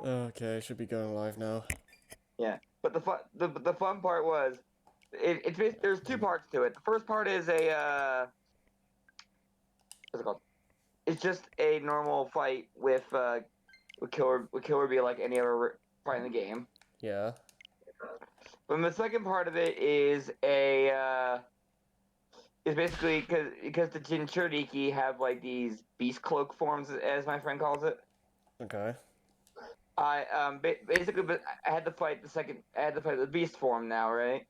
Okay, should be going live now. Yeah, but the fun part was there's two parts to it. The first part is what's it called? It's just a normal fight with Killer Bee like any other fight in the game. Yeah. But the second part of it is basically because the Jinchuriki have like these beast cloak forms, as my friend calls it. Okay. Basically, but I had to fight the beast form now, right?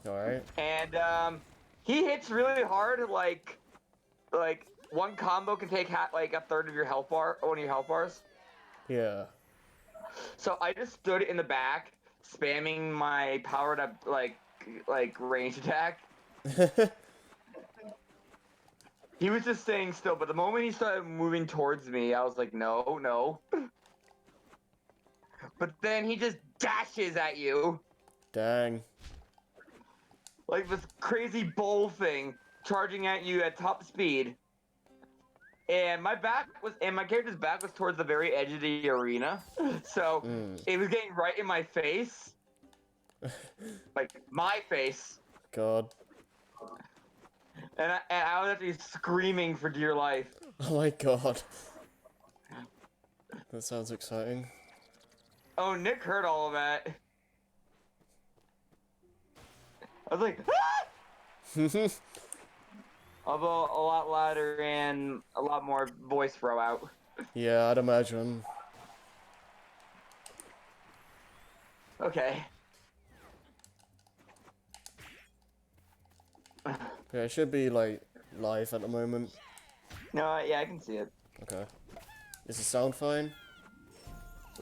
Alright. And he hits really hard. Like one combo can take like a third of your health bar, one of your health bars. Yeah. So I just stood in the back, spamming my powered up like range attack. He was just staying still, but the moment he started moving towards me, I was like, no, no. But then he just dashes at you Dang. like this crazy bull thing, charging at you at top speed. And my character's back was towards the very edge of the arena, so Mm. it was getting right in my face, like my face, God. and I was actually screaming for dear life. Oh my god. That sounds exciting. Oh, Nick heard all of that. I was like, ah! Although a lot louder and a lot more voice throw out. Yeah, I'd imagine. Okay. Yeah, it should be, like, live at the moment. No, yeah, I can see it. Okay. Is the sound fine?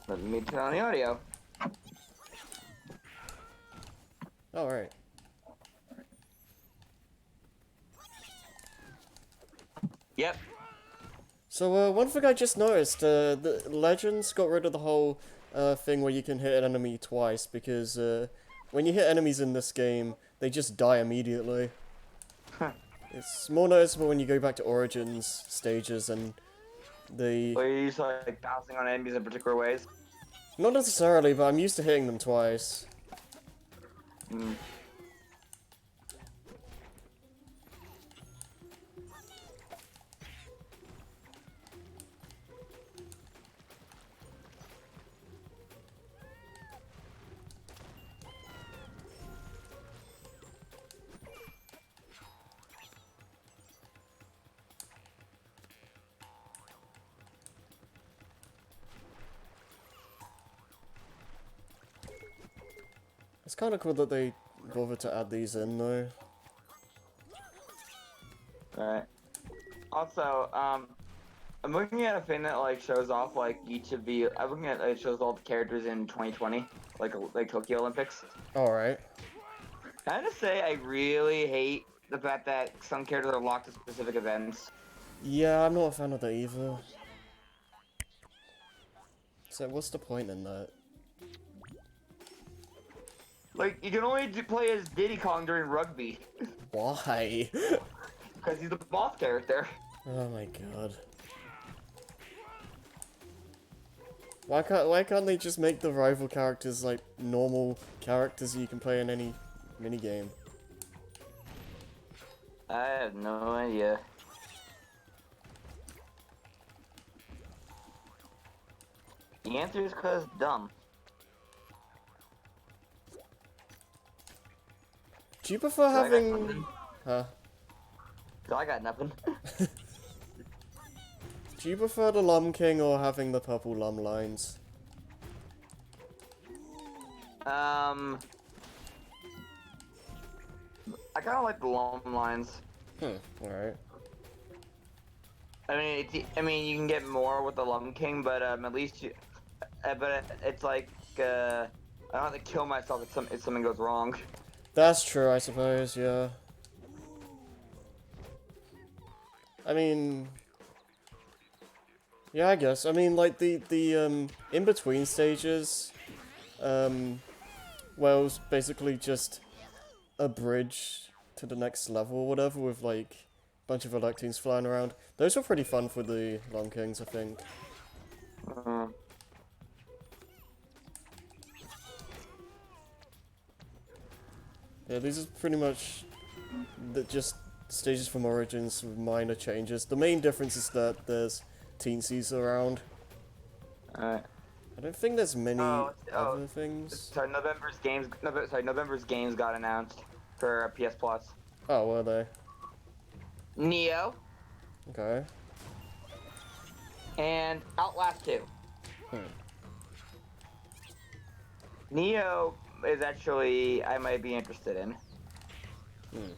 Let me turn on the audio. Alright. Yep. So, one thing I just noticed, the Legends got rid of the whole, thing where you can hit an enemy twice, because, when you hit enemies in this game, they just die immediately. It's more noticeable when you go back to Origins stages and the... Or you just like bouncing on enemies in particular ways. Not necessarily, but I'm used to hitting them twice. Mm. It's kind of cool that they bothered to add these in, though. Alright. Also, I'm looking at a thing that like shows off like each of the. I'm looking at it shows all the characters in 2020, like Tokyo Olympics. Alright. I have to say, I really hate the fact that some characters are locked to specific events. Yeah, I'm not a fan of that either. So what's the point in that? Like, you can only play as Diddy Kong during rugby, Why? because he's the boss character. Oh my god. Why can't they just make the rival characters like normal characters you can play in any minigame? I have no idea. The answer is because dumb. Do you prefer So having... Huh? I got nothing. Do you prefer the Lum King or having the purple Lum lines? I kind of like the long lines. Alright. I mean, you can get more with the Lum King, but at least it's like I don't have to kill myself if something goes wrong. That's true, I suppose, yeah. I mean... Yeah, I guess. I mean, like, the in-between stages, well, it's basically just a bridge to the next level or whatever with, like, a bunch of Electines flying around. Those were pretty fun for the Long Kings, I think. Yeah, these are pretty much just stages from Origins with minor changes. The main difference is that there's teensies around. Alright. I don't think there's many Oh, other things. sorry, November's games got announced for PS Plus. Oh, were they? Neo Okay. and Outlast 2. Hmm. Neo is actually I might be interested in. Hmm.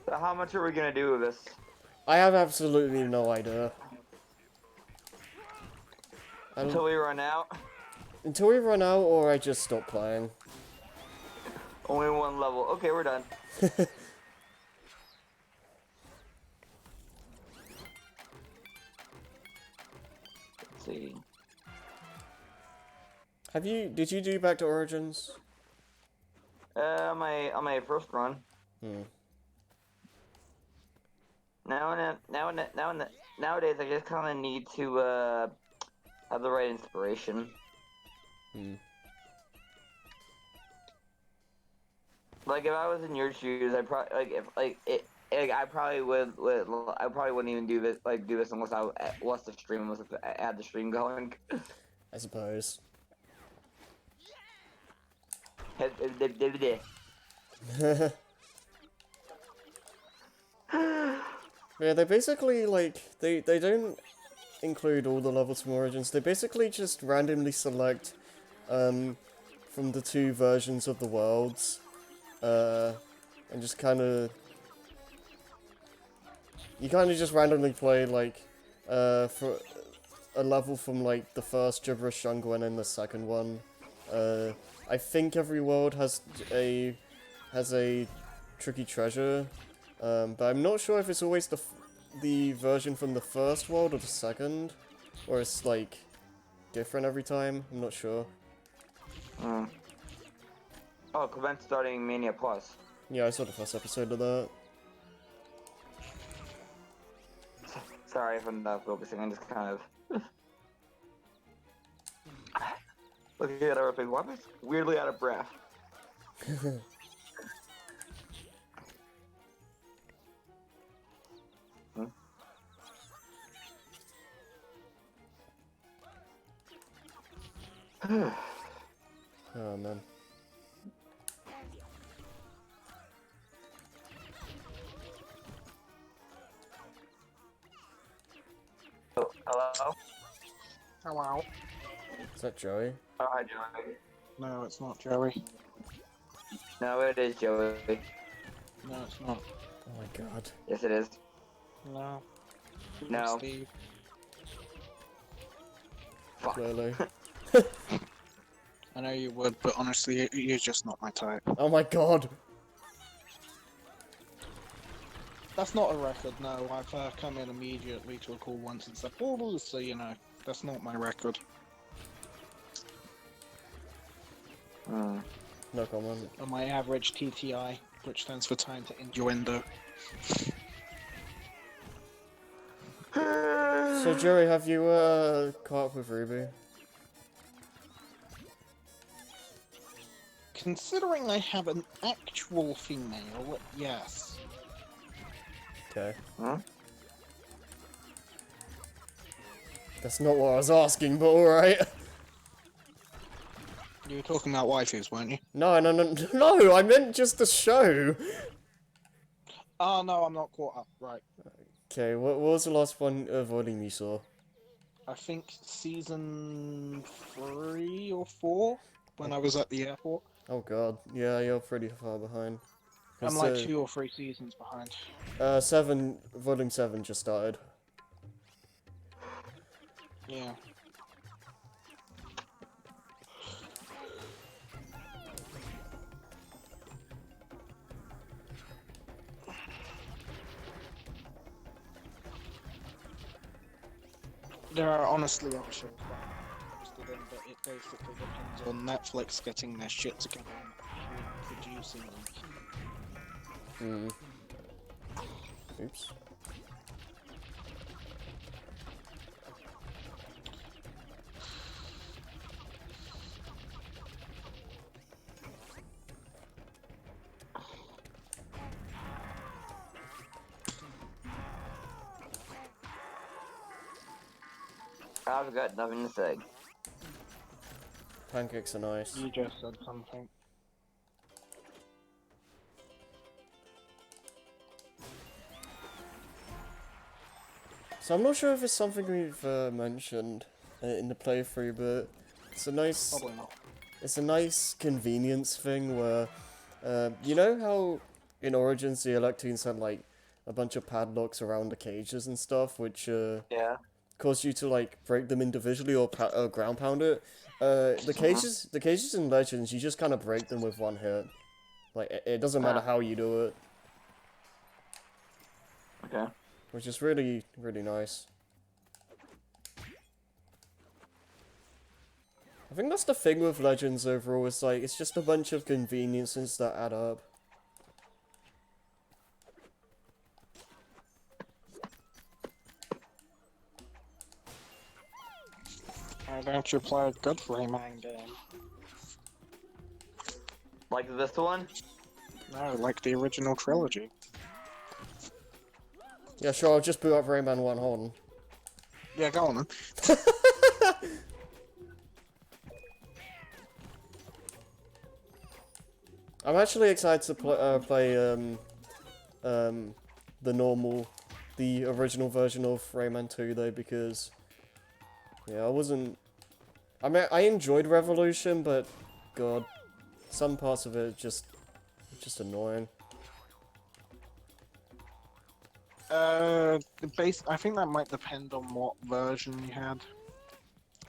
So how much are we gonna do with this? I have absolutely no idea. Until we run out? Until we run out, or I just stop playing. Only one level. Okay, we're done. Let's see. Did you do Back to Origins? On my first run. Hmm. Nowadays, I just kind of need to have the right inspiration. Hmm. Like if I was in your shoes, I probably I probably wouldn't even do this unless the stream unless I had the stream going. I suppose. Yeah, they basically, like, they don't include all the levels from Origins. They basically just randomly select, from the two versions of the worlds, and just kind of... You kind of just randomly play, like, for a level from, like, the first Gibberish Jungle and then the second one. I think every world has a tricky treasure, but I'm not sure if it's always the version from the first world or the second, or it's like different every time. I'm not sure. Oh, Clement's starting Mania Plus. Yeah, I saw the first episode of that. Sorry if I'm not focusing. I'm just kind of looking at everything. Why am I weirdly out of breath? Oh man. Oh, hello? Hello. Is that Joey? Oh, hi, Joey. No, it's not Joey. No, it is Joey. No, it's not. Oh my god. Yes, it is. No. No. Steve. Fuck. Clearly. I know you would, but honestly, you're just not my type. Oh my god. That's not a record, no. I've come in immediately to a call once and said, oh, so you know, that's not my record. No comment. On my average TTI, which stands for time to innuendo. So Joey, have you caught up with Ruby? Considering I have an actual female, yes. Okay. Huh? That's not what I was asking, but alright. You were talking about waifus, weren't you? No, no, I meant just the show. Oh, no, I'm not caught up. Right. Okay, what was the last one volume you saw? I think season 3 or 4, when I was at the airport. Oh god, yeah, you're pretty far behind. I'm like 2 or 3 seasons behind. Volume 7 just started. Yeah. There are honestly other shows that I'm interested in, but it basically depends on Netflix getting their shit together and producing them. Hmm. Oops. I've got nothing to say. Pancakes are nice. You just said something. So I'm not sure if it's something we've mentioned in the playthrough, but it's a nice, Probably not. it's a nice convenience thing where, you know how in Origins the Electoons had like a bunch of padlocks around the cages and stuff, which Yeah. cause you to like break them individually or ground pound it. The cages in Legends, you just kind of break them with one hit. Like it doesn't matter how you do it, Okay. which is really really nice. I think that's the thing with Legends overall, is like, it's just a bunch of conveniences that add up. Why don't you play a good Rayman game? Like this one? No, like the original trilogy. Yeah, sure, I'll just boot up Rayman 1, hold on. Yeah, go on then. I'm actually excited to play the original version of Rayman 2 though, because, yeah, I mean, I enjoyed Revolution, but, god, some parts of it are just annoying. I think that might depend on what version you had.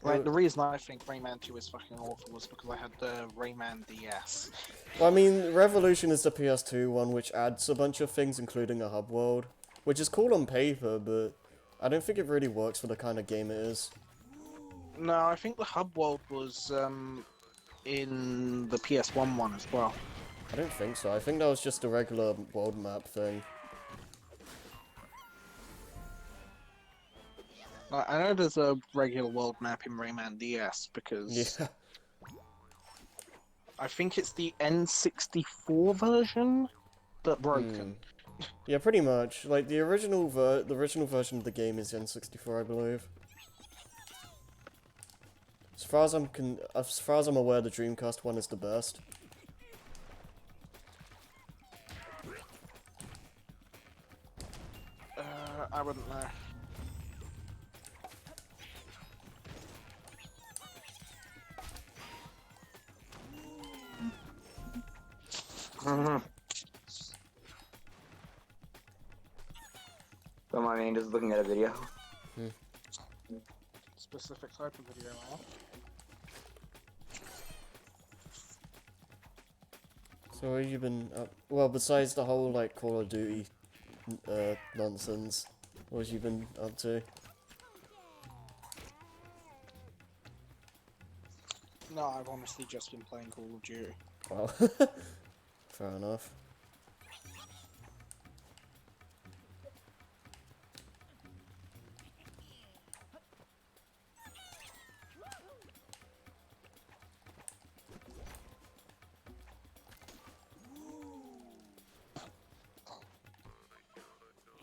Like, the reason I think Rayman 2 is fucking awful was because I had the Rayman DS. Well, I mean, Revolution is the PS2 one, which adds a bunch of things, including a hub world, which is cool on paper, but I don't think it really works for the kind of game it is. No, I think the hub world was in the PS1 one as well. I don't think so. I think that was just a regular world map thing. I know there's a regular world map in Rayman DS because Yeah. I think it's the N64 version that broken. Yeah, pretty much. Like, the original version of the game is N64, I believe. As far as I'm aware, the Dreamcast one is the best. I wouldn't know. Don't mind me, just looking at a video. Specific type of video, huh? So what have you been up? Well, besides the whole, like, Call of Duty nonsense, what have you been up to? No, I've honestly just been playing Call of Duty. Well, fair enough.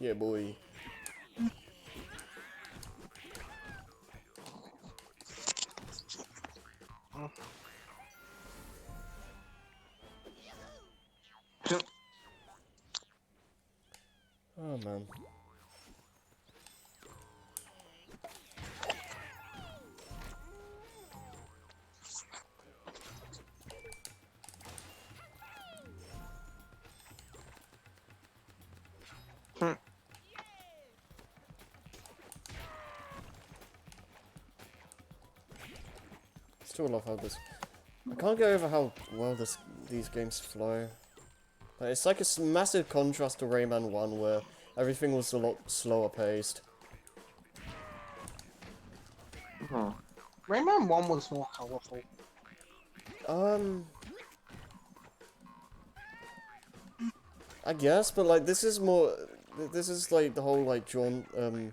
Yeah, boy. Oh, man. Still love how this... I can't get over how well these games flow. Like, it's like a massive contrast to Rayman 1, where everything was a lot slower paced. Rayman 1 was more colourful. I guess, but like this is more. This is like the whole like drawn.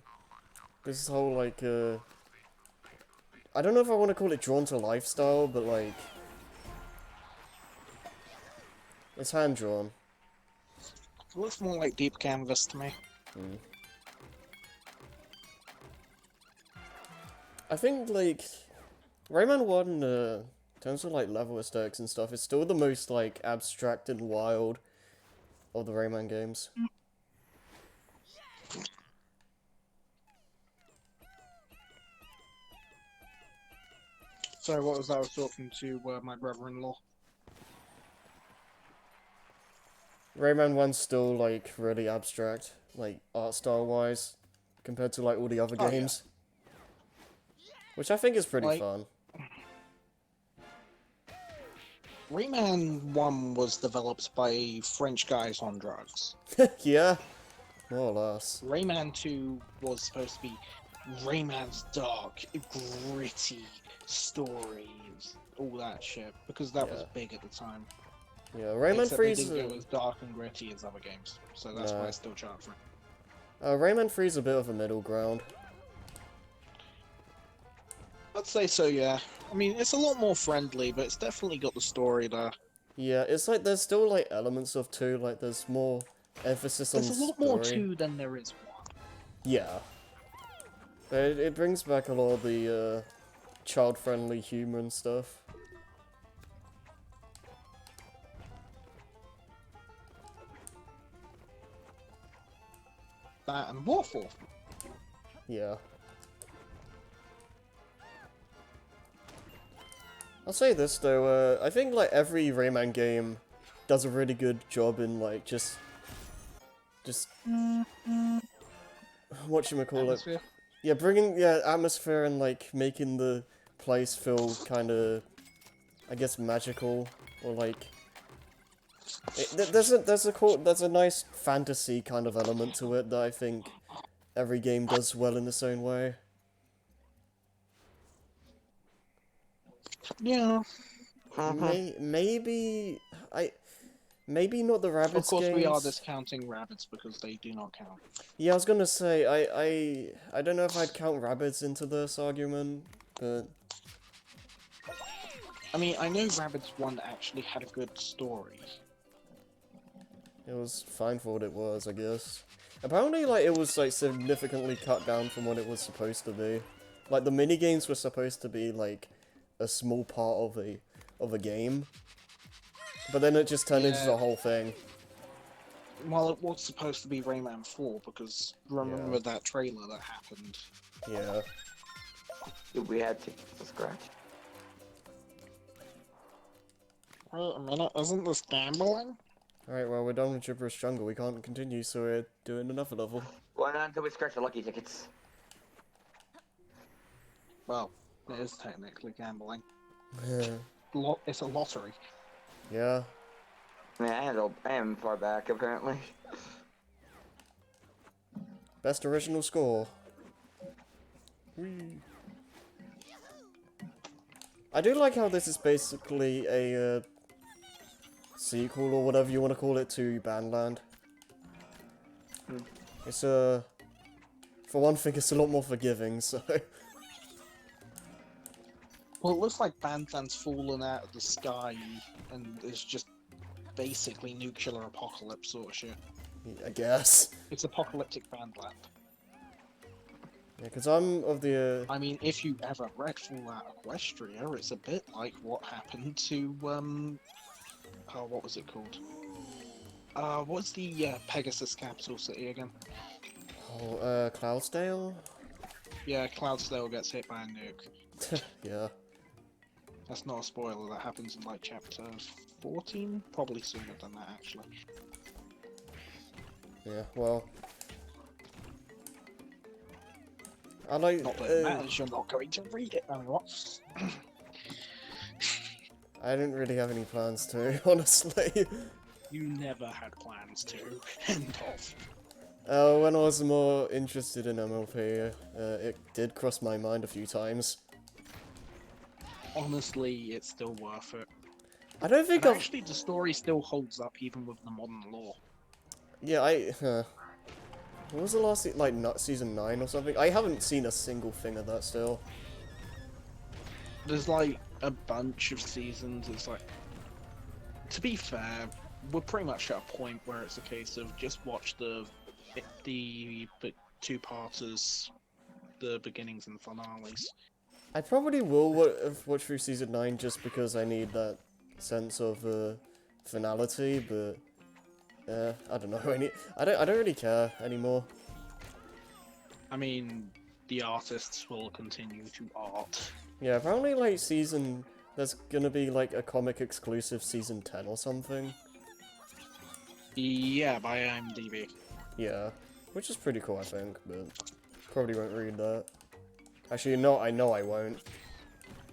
This whole like I don't know if I want to call it drawn to lifestyle, but like it's hand drawn. It looks more like deep canvas to me. Mm. I think like Rayman 1, in terms of like level aesthetics and stuff, is still the most like abstract and wild of the Rayman games. So what was that? I was talking to my brother-in-law. Rayman 1's still like really abstract, like art style wise, compared to like all the other Oh, yeah. games. Which I think is pretty Like- fun. Rayman 1 was developed by French guys on drugs. Yeah, more or less. Rayman 2 was supposed to be Rayman's dark, gritty stories, all that shit, because that was Yeah. big at the time. Yeah, Rayman Except they 3's didn't go as dark and gritty as other games, so that's why I still chart for it. Rayman 3's a bit of a middle ground. I'd say so, yeah. I mean, it's a lot more friendly, but it's definitely got the story there. Yeah, it's like there's still like elements of 2, like there's more emphasis on There's a lot story. more 2 than there is 1. Yeah. But it brings back a lot of the child-friendly humor and stuff. That and Waffle. Yeah. I'll say this though, I think like every Rayman game does a really good job in like just whatchamacallit. Atmosphere. Yeah, bringing atmosphere and like making the place feel kind of, I guess, magical or like. There's a nice fantasy kind of element to it that I think every game does well in its own way. Yeah. Maybe not the Rabbids Of course, games. we are discounting rabbits because they do not count. Yeah, I was gonna say I don't know if I'd count Rabbids into this argument, but I mean, I know Rabbids 1 actually had a good story. it was fine for what it was, I guess. Apparently, like it was like significantly cut down from what it was supposed to be. Like the mini games were supposed to be like a small part of a game, but then it just turned into Yeah. the whole thing. Well, it was supposed to be Rayman 4 because remember that trailer that happened. Yeah. Dude, we had to scratch. Wait a minute, isn't this gambling? Alright, well, we're done with Gibberish Jungle. We can't continue, so we're doing another level. Well, not until we scratch the lucky tickets. Well, it is technically gambling. Yeah. It's a lottery. Yeah. Man, I am far back, apparently. Best original score. Whee. I do like how this is basically a sequel or whatever you want to call it to Bandland. It's for one thing, it's a lot more forgiving, so. Well, it looks like Bandland's fallen out of the sky and it's just basically nuclear apocalypse sort of shit. I guess. It's apocalyptic Bandland. Yeah, because I'm of the. I mean, if you ever read Fallout Equestria, it's a bit like what happened to, oh, what was it called? What's the Pegasus capital city again? Oh, Cloudsdale? Yeah, Cloudsdale gets hit by a nuke. Yeah. That's not a spoiler, that happens in like chapter 14? Probably sooner than that, actually. Yeah, well. I like. Not that it matters, you're not going to read it, anymore. I didn't really have any plans to, honestly. You never had plans to. End of. When I was more interested in MLP, it did cross my mind a few times. Honestly, it's still worth it. I don't think And I've. actually, the story still holds up even with the modern lore. Yeah, what was the last like not season 9 or something? I haven't seen a single thing of that still. There's like a bunch of seasons. It's like, to be fair, we're pretty much at a point where it's a case of just watch the two-parters, the beginnings and finales. I probably will watch through season 9 just because I need that sense of finality, but I don't know. I don't really care anymore. I mean, the artists will continue to art. Yeah, apparently like there's gonna be like a comic exclusive season 10 or something. Yeah, by IMDb. Yeah, which is pretty cool, I think, but probably won't read that. Actually, no, I know I won't.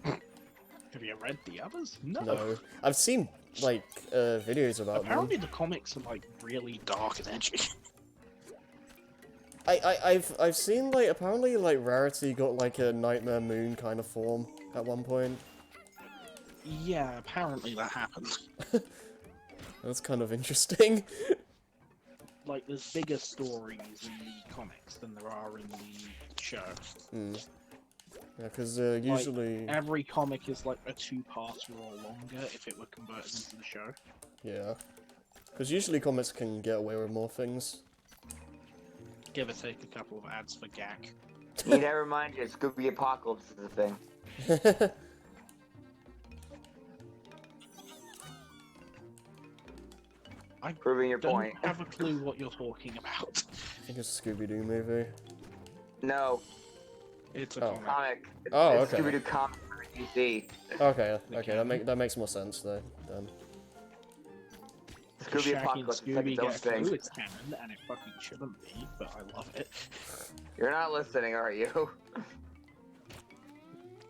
Have you read the others? No. No, I've seen like videos about Apparently, them. the comics are like really dark and edgy. I've seen like apparently like Rarity got like a Nightmare Moon kind of form at one point. Yeah, apparently that happened. That's kind of interesting. Like, there's bigger stories in the comics than there are in the show. Hmm. Yeah, because usually... Like, every comic is like a two-parter or longer if it were converted into the show. Yeah. Because usually comics can get away with more things. Give or take a couple of ads for GAC. Need I remind you, Scooby Apocalypse is a thing. I Proving your don't point. have a clue what you're talking about. I think it's a Scooby-Doo movie. No, It's a comic. comic. Oh, It's okay. Scooby-Doo comic for DC. Okay, that makes more sense though. Then. Scooby Shaggy and Apocalypse is like Scooby its own get a clue thing. it's canon, and it fucking shouldn't be, but I love it. You're not listening, are you?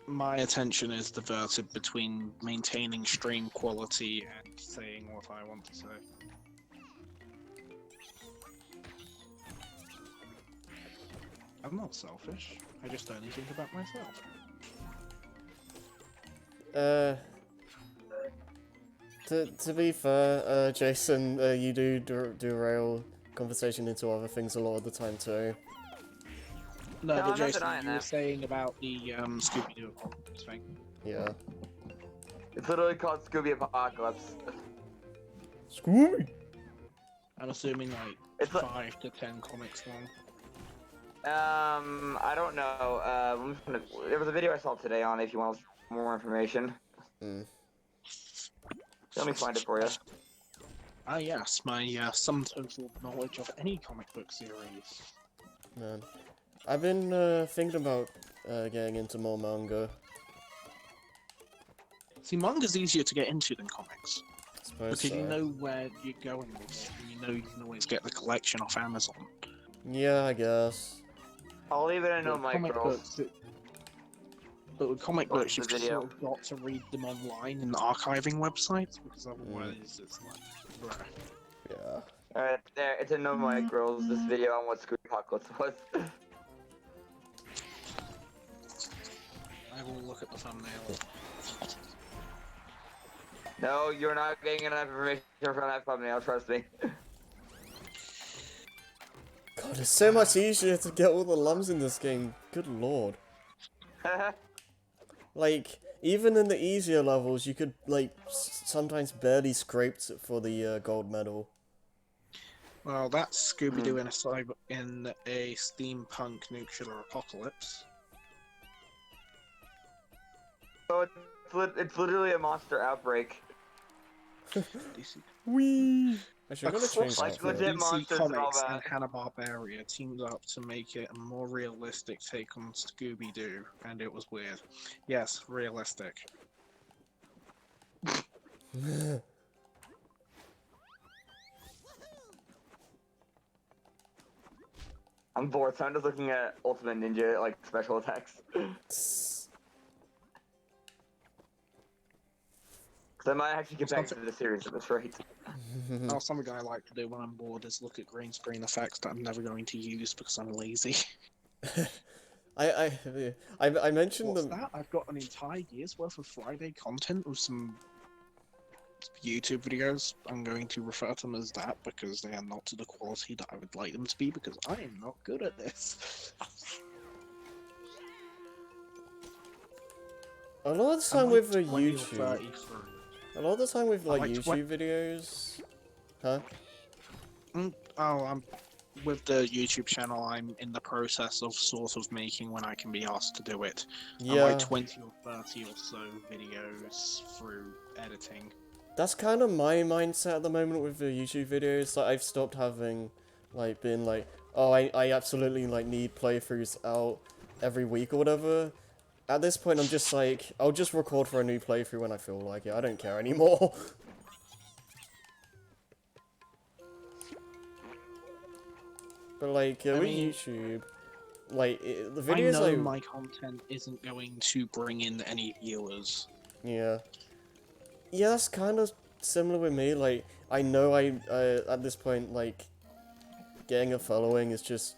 My attention is diverted between maintaining stream quality and saying what I want to say. I'm not selfish. I just only think about myself. To be fair, Jason, you do derail conversation into other things a lot of the time too. No, No, but I'm not Jason, denying you were that. saying about the Scooby-Doo Apocalypse thing. Yeah. It's literally called Scooby Apocalypse. Scooby. I'm assuming like It's like- 5 to 10 comics long. I don't know. There was a video I saw today on it if you want more information. Hmm. Let me find it for you. Ah yes, my sum total knowledge of any comic book series. Man, I've been thinking about getting into more manga. See, manga's easier to get into than comics. I suppose Because you so. know where you're going with it, and you know you can always get the collection off Amazon. Yeah, I guess. I'll leave it in no With comic micros. books, but with comic Watch books, the you've video. sort of got to read them online in the archiving websites, because otherwise it's like, bruh. Yeah. Alright, there. It's in no micros. This video on what Scooby Apocalypse was. I will look at the thumbnail. No, you're not getting enough information from that thumbnail. Trust me. God, it's so much easier to get all the lums in this game. Good lord. Like, even in the easier levels, you could, like, sometimes barely scrape for the gold medal. Well, that's Scooby-Doo in a steampunk nuclear apocalypse. So it's literally a monster outbreak. Whee! Actually, I'm gonna Across change that. Like, for legit DC monsters and all Comics and that. Hanna-Barbera teamed up to make it a more realistic take on Scooby-Doo, and it was weird. Yes, realistic. I'm bored, so I'm just looking at Ultimate Ninja, like, special attacks. Because I might actually get back to the series at this rate. Now, something I like to do when I'm bored is look at green screen effects that I'm never going to use because I'm lazy. I mentioned What's them. that? I've got an entire year's worth of Friday content with some YouTube videos, I'm going to refer to them as that because they are not to the quality that I would like them to be because I am not good at this. A lot of the I'm time like with a 20 or YouTube, 30 through. a lot of the time with like like YouTube videos, huh? I'm with the YouTube channel. I'm in the process of sort of making when I can be asked to do it. I'm like Yeah, 20 or 30 or so videos through editing. that's kind of my mindset at the moment with the YouTube videos. Like I've stopped having, like, been like, oh, I absolutely like need playthroughs out every week or whatever. At this point, I'm just like, I'll just record for a new playthrough when I feel like it. I don't care anymore. But like I with mean, YouTube, like the I videos know my content isn't going to bring in any viewers. yeah. Yeah, that's kind of similar with me. Like, I know at this point, like, getting a following is just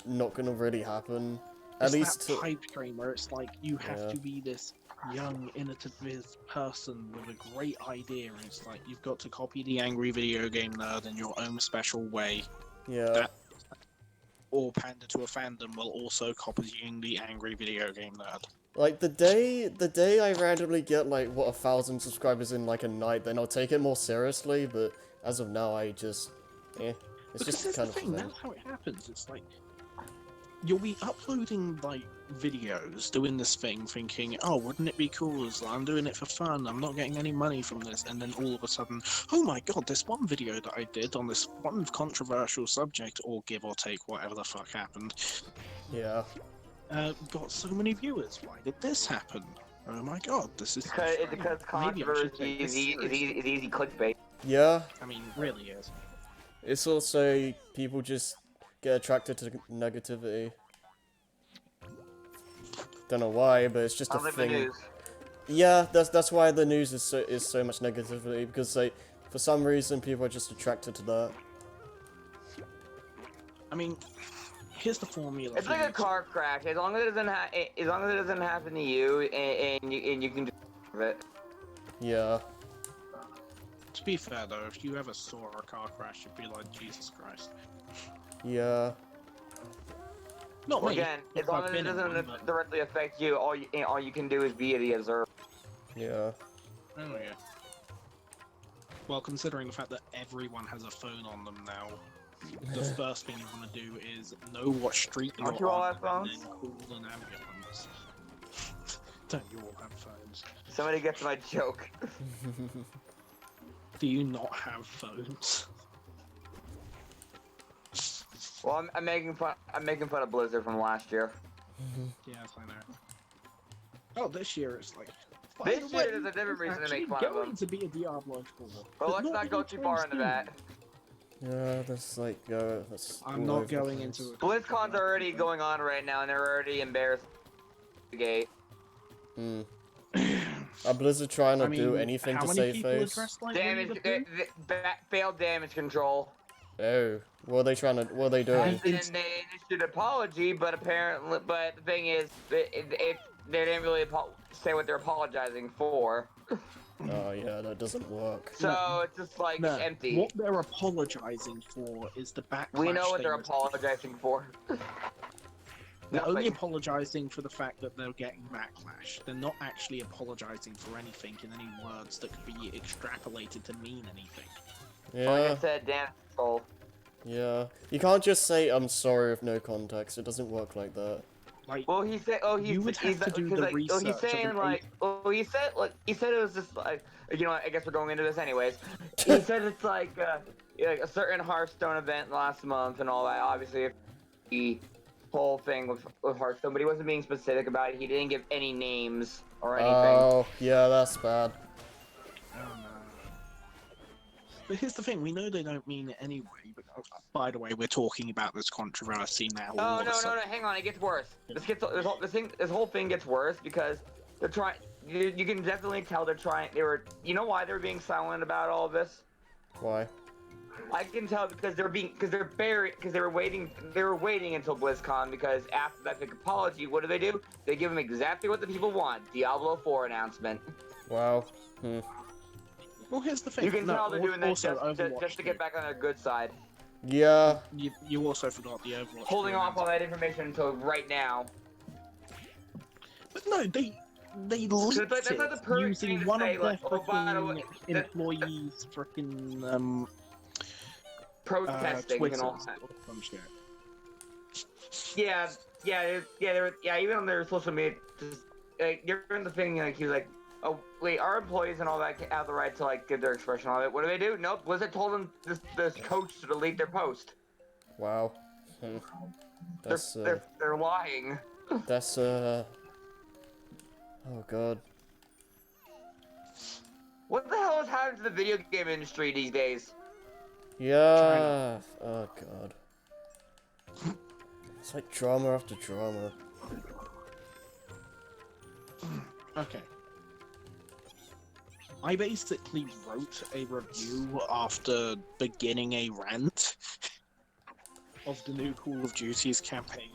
not gonna really happen. At It's least that to, pipe dream where it's like you have Yeah. to be this young, innovative person with a great idea, and it's like you've got to copy the angry video game nerd in your own special way. yeah. That or pander to a fandom while also copying the angry video game nerd. Like, the day I randomly get, like, what, 1,000 subscribers in, like, a night, then I'll take it more seriously, but as of now, I just, it's Because just that's kind the of a thing, thing. that's how it happens. It's like you'll be uploading like videos, doing this thing, thinking, "Oh, wouldn't it be cool? As I'm doing it for fun. I'm not getting any money from this." And then all of a sudden, "Oh my god, this one video that I did on this one controversial subject, or give or take whatever the fuck happened, Yeah. got so many viewers. Why did this happen? Oh my god, this is so Because strange. Maybe I should controversy take is this seriously." easy clickbait. Yeah. I mean, it really is. It's also, people just get attracted to negativity. Don't know why, but it's just a Sounds like the thing. news. Yeah, that's why the news is so much negativity, because like for some reason people are just attracted to that. I mean, here's the formula. It's for like a YouTube. car crash. As long as it doesn't happen to you, and you can just it. Yeah. To be fair though, if you ever saw a car crash, you'd be like, Jesus Christ. Yeah. Not Well, me. again, if as long I've as it been in doesn't one, but- directly affect you, all you can do is be the observer. Yeah. Oh yeah. Well, considering the fact that everyone has a phone on them now, the first thing you want to do is know what street you're Don't you all on have and phones? then call an ambulance. Don't you all have phones? Somebody gets my joke. Do you not have phones? Well, I'm making fun of Blizzard from last year. Yes, I know. Oh, this year it's like. This "By the way, year there's a different it's reason to make actually fun of going them." to be a Diablo 4. Well, but let's not go too far into anytime that. soon." Yeah, that's like that's I'm all not over the going place. into it. BlizzCon's already going on right now, and they're already embarrassed. The gate. Hmm. Are Blizzard trying to I mean, do anything how to many save people are face? dressed like Winnie Damage, the Pooh? failed damage control. Oh, what are they trying to? What are they doing? And then they issued an apology, but apparently, but the thing is, they didn't really say what they're apologizing for. Oh yeah, that doesn't work. So it's just like No, empty. what they're apologizing for is the backlash. We know what they they're received. apologizing for. They're only Nothing. apologizing for the fact that they're getting backlash. They're not actually apologizing for anything in any words that could be extrapolated to mean anything. Like I Yeah, said, damn control. yeah. You can't just say I'm sorry with no context. It doesn't work like that. Like, Well, he said, oh, You would have to do the like, oh, he's research of saying an like, oh, he said it was just like, you know what, I guess we're going into this anyways. He said it's like a certain Hearthstone event last month and all that. Obviously, the whole thing with Hearthstone, but he wasn't being specific about it. He didn't give any names or anything. Oh, yeah, that's bad. oh no. But here's the thing: we know they don't mean it anyway. But by the way, we're talking about this controversy now. Oh all of a no, sudden. hang on, it gets worse. This whole thing gets worse because they're trying. You can definitely tell they're trying. You know why they're being silent about all of this? Why? I can tell because they were waiting until BlizzCon because after that big apology, what do? They give them exactly what the people want: Diablo 4 announcement. Wow. Hmm. Well, here's the thing. You can tell they're doing that also just to get back on their good side. Yeah. You also forgot the Overwatch. Holding off on that information until right now. But no, they leaked That's it like the perfect thing using to one say, of their like, oh, by the way, employees' frickin' protesting and all Twitters that. or some shit. Yeah. Even on their social media, just during the thing, like he was like, "Oh, wait, our employees and all that have the right to like give their expression on it." What do? Nope. Blizzard told them this coach to delete their post. Wow. That's They're lying. that's oh god. What the hell is happening to the video game industry these days? Yeah. Oh god. It's like drama after drama. Okay. I basically wrote a review after beginning a rant of the new Call of Duty's campaign.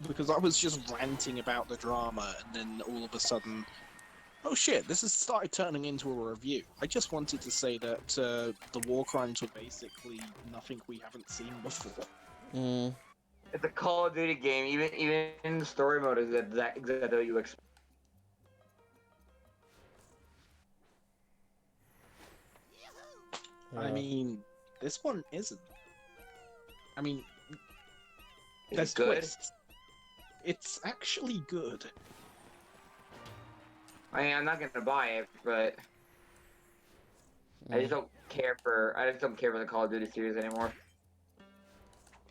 Because I was just ranting about the drama, and then all of a sudden, oh shit, this has started turning into a review. I just wanted to say that the war crimes were basically nothing we haven't seen before. Mm. It's a Call of Duty game. Even in the story mode is exactly what you expect. I Yeah. mean, this one isn't. I mean, there's It's good. twists. It's actually good. I mean, I'm not gonna buy it, but I just don't care for the Call of Duty series anymore.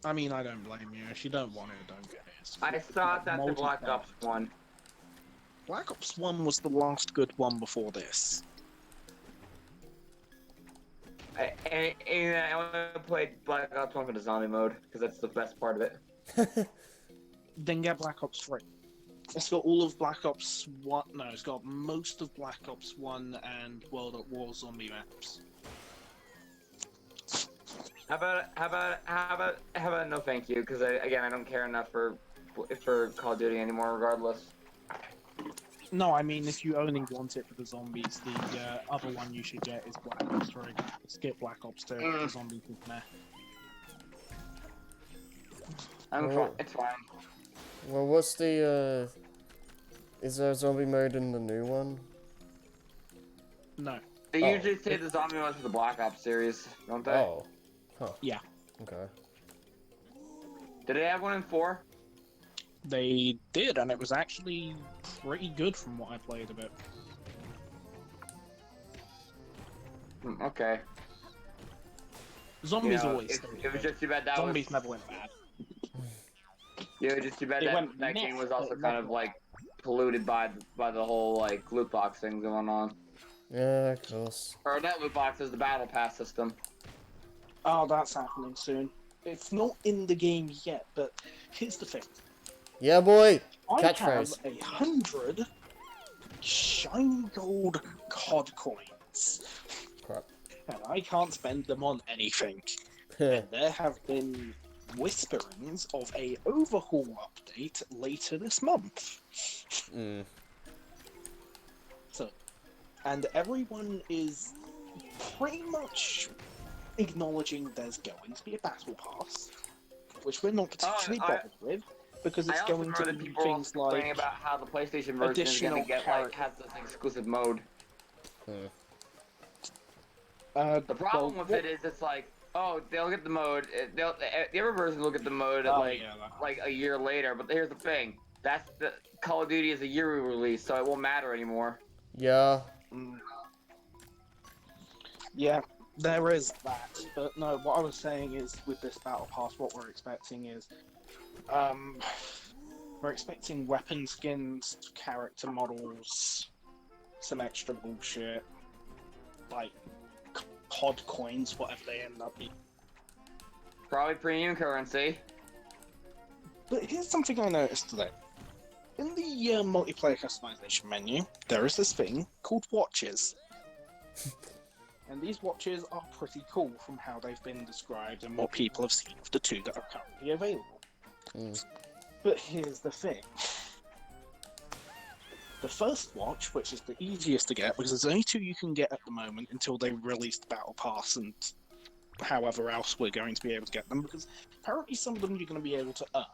I mean, I don't blame you. If you don't want it, don't get it. I thought that the Black Multiplayer. Ops one. Black Ops 1 was the last good one before this. And I only played Black Ops 1 for the zombie mode, because that's the best part of it. Then get Black Ops 3. It's got all of Black Ops 1. No, it's got most of Black Ops 1 and World at War zombie maps. How about no thank you, because I don't care enough for Call of Duty anymore, regardless. No, I mean, if you only want it for the zombies, the other one you should get is Black Ops 3. Skip Black Ops 2, the zombies is meh. It's fine. Well, what's the is there a zombie mode in the new one? No. They usually say the zombie ones for the Black Ops series, don't they? Oh. Huh. Yeah. Okay. Did they have one in 4? They did, and it was actually pretty good from what I played a bit. Okay. Zombies You know, always. it was just too bad that Zombies never went bad. Yeah, it was just too bad It that went that game meh, was also but kind of never like polluted by the whole like loot box thing going on. Yeah, of course. Or not loot boxes, the battle pass system. Oh, that's happening soon. It's not in the game yet, but here's the thing. Yeah, boy. I have Catchphrase. 100 shiny gold COD coins, Crap. and I can't spend them on anything. And there have been whisperings of a overhaul update later this month. Mm. So, and everyone is pretty much acknowledging there's going to be a battle pass, which we're not particularly bothered with, because it's going to be people things complaining like about how the PlayStation version is going to get has this exclusive mode. The problem with it is it's like, oh, they'll get the mode. The other version will get the mode like a year later. But here's the thing: that's the Call of Duty is a year release, so it won't matter anymore. Yeah. Yeah, there is that. But no, what I was saying is with this battle pass, what we're expecting is, we're expecting weapon skins, character models, some extra bullshit, like COD coins, whatever they end up being. Probably premium currency. But here's something I noticed today. In the multiplayer customization menu, there is this thing called watches. And these watches are pretty cool from how they've been described and what people have seen of the two that are currently available. But here's the thing. The first watch, which is the easiest to get, because there's only 2 you can get at the moment until they release the Battle Pass and however else we're going to be able to get them, because apparently some of them you're going to be able to earn.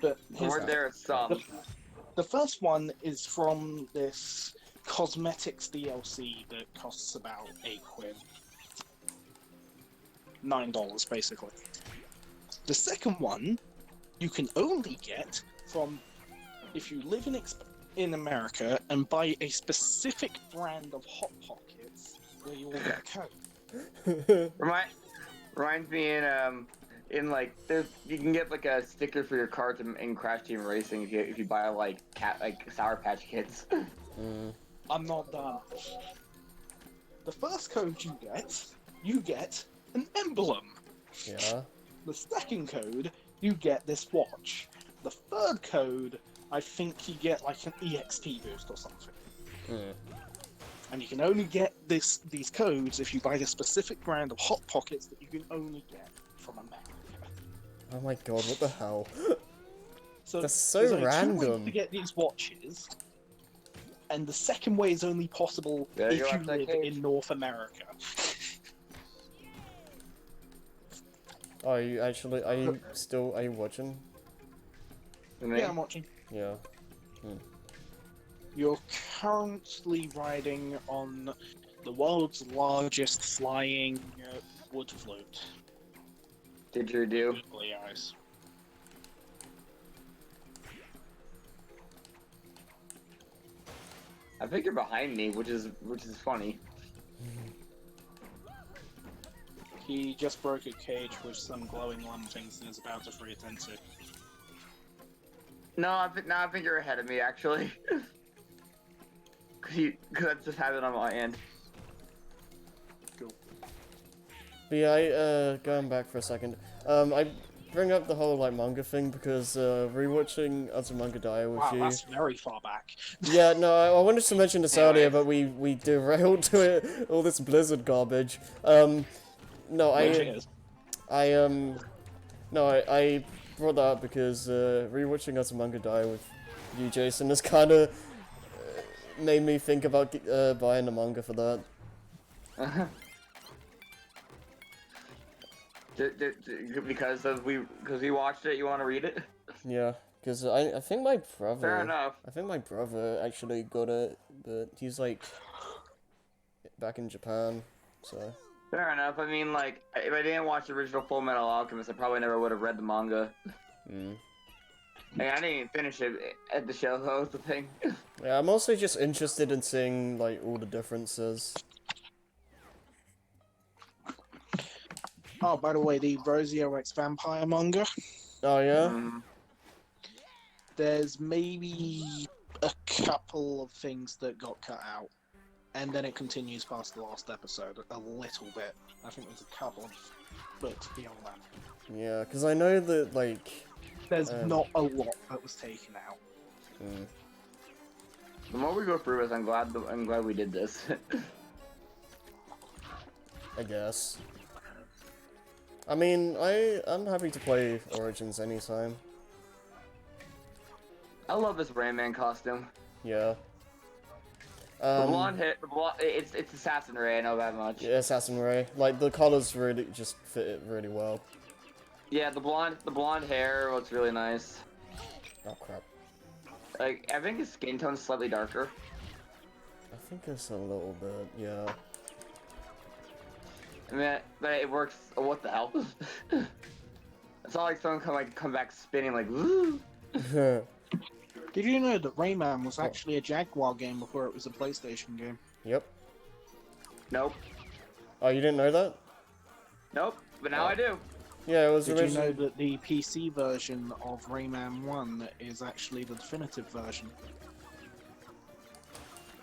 But here's Or there are some. the first one is from this cosmetics DLC that costs about £8. $9 basically. The second one you can only get from if you live in America and buy a specific brand of Hot Pockets, where you will get a code. Reminds me in like you can get like a sticker for your cards in Crash Team Racing if you buy like Sour Patch Kids. I'm not done. The first code you get an emblem. Yeah. The second code, you get this watch. The third code, I think you get like an EXP boost or something. And you can only get these codes if you buy a specific brand of Hot Pockets that you can only get from America. Oh my god, what the hell? So That's so there's only 2 random. ways to get these watches, and the second way is only possible if you live in North America. Are you watching? Yeah, I'm watching. Yeah. You're currently riding on the world's largest flying wood flute. Didgeridoo. Googly eyes. I think you're behind me, which is funny. He just broke a cage with some glowing lamb things and is about to free it into. No, I think you're ahead of me actually. Cause that just happened on my end. Cool. But yeah, going back for a second. I bring up the whole like manga thing because rewatching Azumanga Daioh with Wow, you. that's very far back. Yeah, no, I wanted to mention this Anyways. earlier, but we derailed to it, all this Blizzard garbage. No, I brought that up because rewatching Azumanga Daioh with you, Jason, has kind of made me think about buying the manga for that. Because we watched it, you want to read it? Yeah, because I think my brother. Fair enough. I think my brother actually got it, but he's like back in Japan, so. Fair enough. I mean, like, if I didn't watch the original Full Metal Alchemist, I probably never would have read the manga. Hey, I didn't even finish it at the show, that was the thing. Yeah, I'm also just interested in seeing like all the differences. Oh, by the way, the Rosio X Vampire manga, Oh yeah. there's maybe a couple of things that got cut out. And then it continues past the last episode a little bit. I think there's a couple of books beyond that. Yeah, because I know that like. There's not a lot that was taken out. The more we go through this, I'm glad we did this. I guess. I mean, I'm happy to play Origins anytime. I love this Rayman costume. Yeah. The blonde hair, it's Assassin Ray, I know that much. Yeah, Assassin Ray. Like the colors really just fit it really well. Yeah, the blonde hair looks really nice. Oh crap. Like, I think his skin tone's slightly darker. I think it's a little bit, yeah. I mean, but it works. Oh, what the hell? It's not like someone come back spinning like woo. Did you know that Rayman was actually a Jaguar game before it was a PlayStation game? Yep. Nope. Oh, you didn't know that? Nope. But now I do. Yeah, it was Did you originally. know that the PC version of Rayman 1 is actually the definitive version?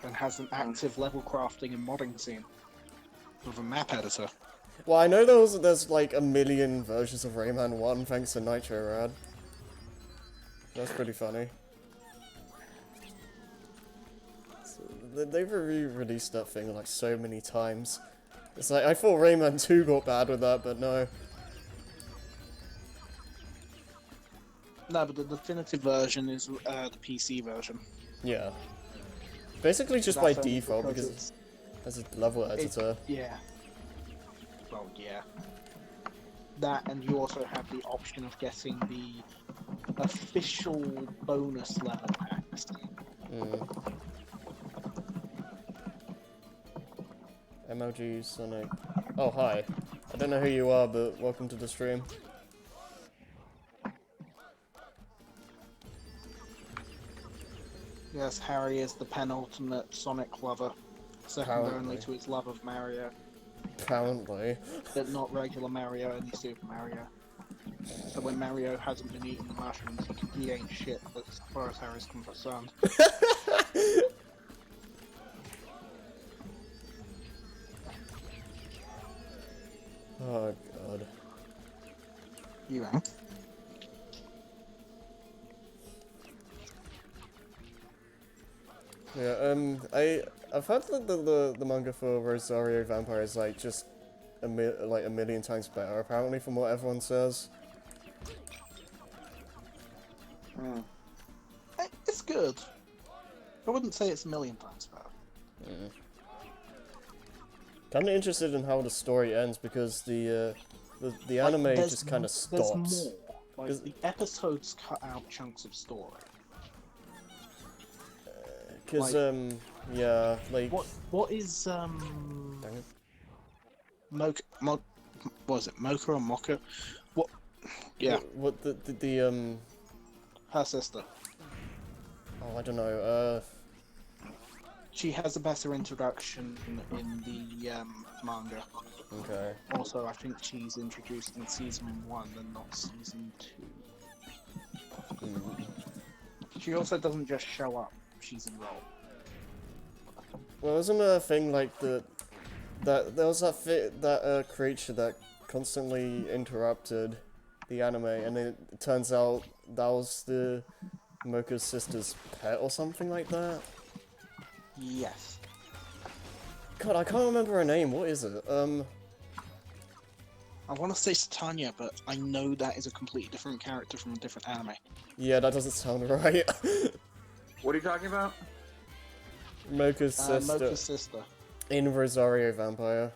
And has an active level crafting and modding scene. With a map editor. Well, I know there's like a million versions of Rayman 1 thanks to Nitro Rad. That's pretty funny. So, they've re-released that thing like so many times. It's like, I thought Rayman 2 got bad with that, but no. No, but the definitive version is the PC version. Yeah. Basically just by That's only default because because it's a level editor. Yeah. Well, yeah. That, and you also have the option of getting the official bonus level packs. Mm. MLG Sonic. Oh, hi. I don't know who you are, but welcome to the stream. Yes, Harry is the penultimate Sonic lover, second only Apparently. to his love of Mario, Apparently. but not regular Mario, only Super Mario. So when Mario hasn't been eating the mushrooms, he ain't shit, but as far as Harry's concerned. Oh, God. You know? Yeah, I've heard that the manga for Rosario Vampire is like just a million times better apparently from what everyone says. Hmm. It's good. I wouldn't say it's a million times better. Kind of interested in how the story ends because the anime There's just kind of There's stops. more. Like, the episodes cut out chunks of story. Cause like- yeah, like What is dang it. what was it, Mocha or Mocha? What? Yeah, What the her sister. oh, I don't know. She has a better introduction in the manga. Okay. Also, I think she's introduced in season 1 and not season 2. Mm. She also doesn't just show up; she's enrolled. Well, isn't there a thing like that there was that creature that constantly interrupted the anime, and it turns out that was the Mocha's sister's pet or something like that? Yes. God, I can't remember her name. What is it? I want to say Satania, but I know that is a completely different character from a different anime. Yeah, that doesn't sound right. What are you talking about? Mocha's sister Mocha's sister. in Rosario Vampire.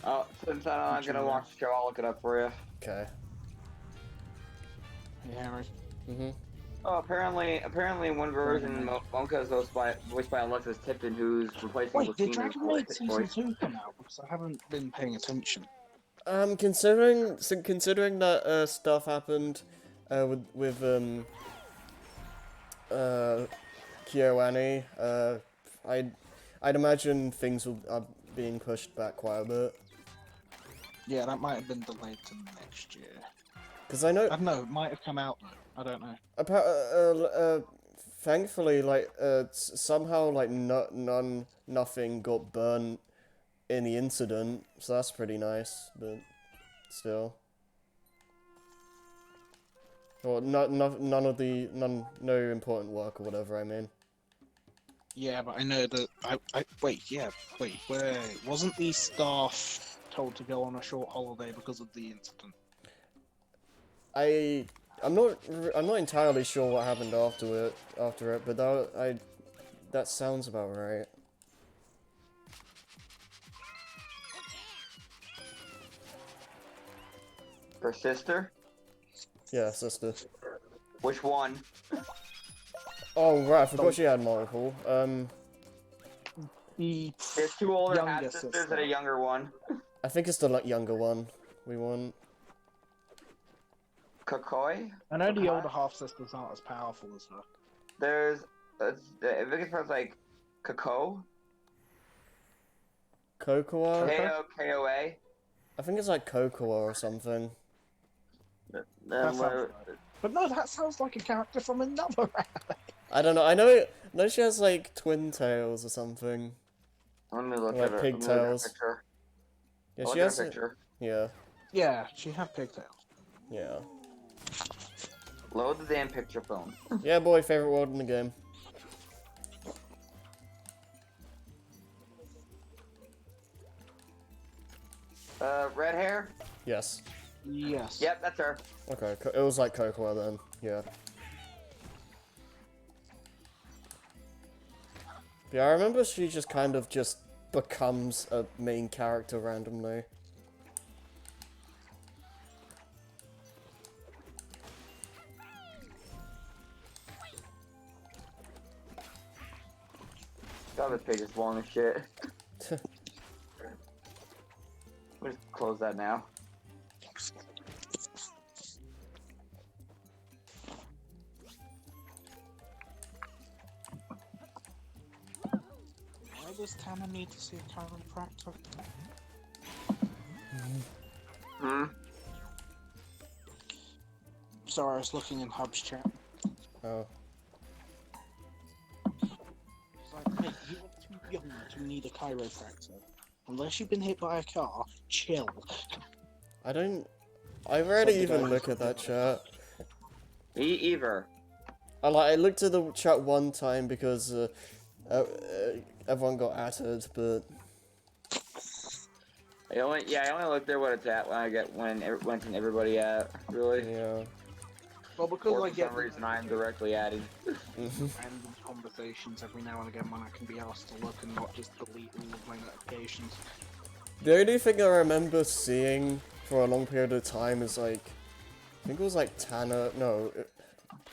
Oh, since I'm not gonna watch the show, I'll look it up for you. Okay. Hey, Harry. Mhm. Oh, apparently one version Monka is voiced by Alexis Tipton, who's replacing Wait, did Lucina's Dragon Maid season voice. 2 come out? Because I haven't been paying attention. Considering that stuff happened with KyoAni, I'd imagine things are being pushed back quite a bit. Yeah, that might have been delayed to next year. Because I know, I don't know, it might have come out though. I don't know. thankfully, like somehow like nothing got burned in the incident, so that's pretty nice. But still, well, no important work or whatever. I mean. Yeah, but I know that wait, wasn't the staff told to go on a short holiday because of the incident? I'm not entirely sure what happened after it, but that sounds about right. Her sister? Yeah, sister. Which one? Oh right, I forgot she had multiple. The There's two older half youngest sisters sister. and a younger one. I think it's the younger one we want. Kakoi? I know the older half sisters aren't as powerful as her. There's the biggest one's like Kako? Kokoa? K-O-K-O-A? I think it's like Kokoa or something. That sounds right. But no, that sounds like a character from another anime. I don't know. I know she has like twin tails or something. Let me look Like at her. pigtails. Picture. Yeah, I'll she look at has. her picture. Yeah, Yeah, she had pigtails. yeah. Load the damn picture phone. Yeah, boy, favorite world in the game. Red hair? Yes. Yes. Yep, that's her. Okay, it was like Cocoa then. Yeah. Yeah, I remember she just kind of just becomes a main character randomly. God, this page is long as shit. We'll just close that now. Why does Tanner need to see a chiropractor? Hmm? Sorry, I was looking in Hub's chat. Oh. It's like, mate, you are too young to need a chiropractor. Unless you've been hit by a car, chill. I rarely even look at that chat. Me either. I looked at the chat one time because everyone got added, but I only look there when it's at when everybody at, really. yeah. Well, because Or I for get some reason I'm directly added. random conversations every now and again when I can be asked to look and not just delete all of my notifications. The only thing I remember seeing for a long period of time is like, I think it was like Tanner. No,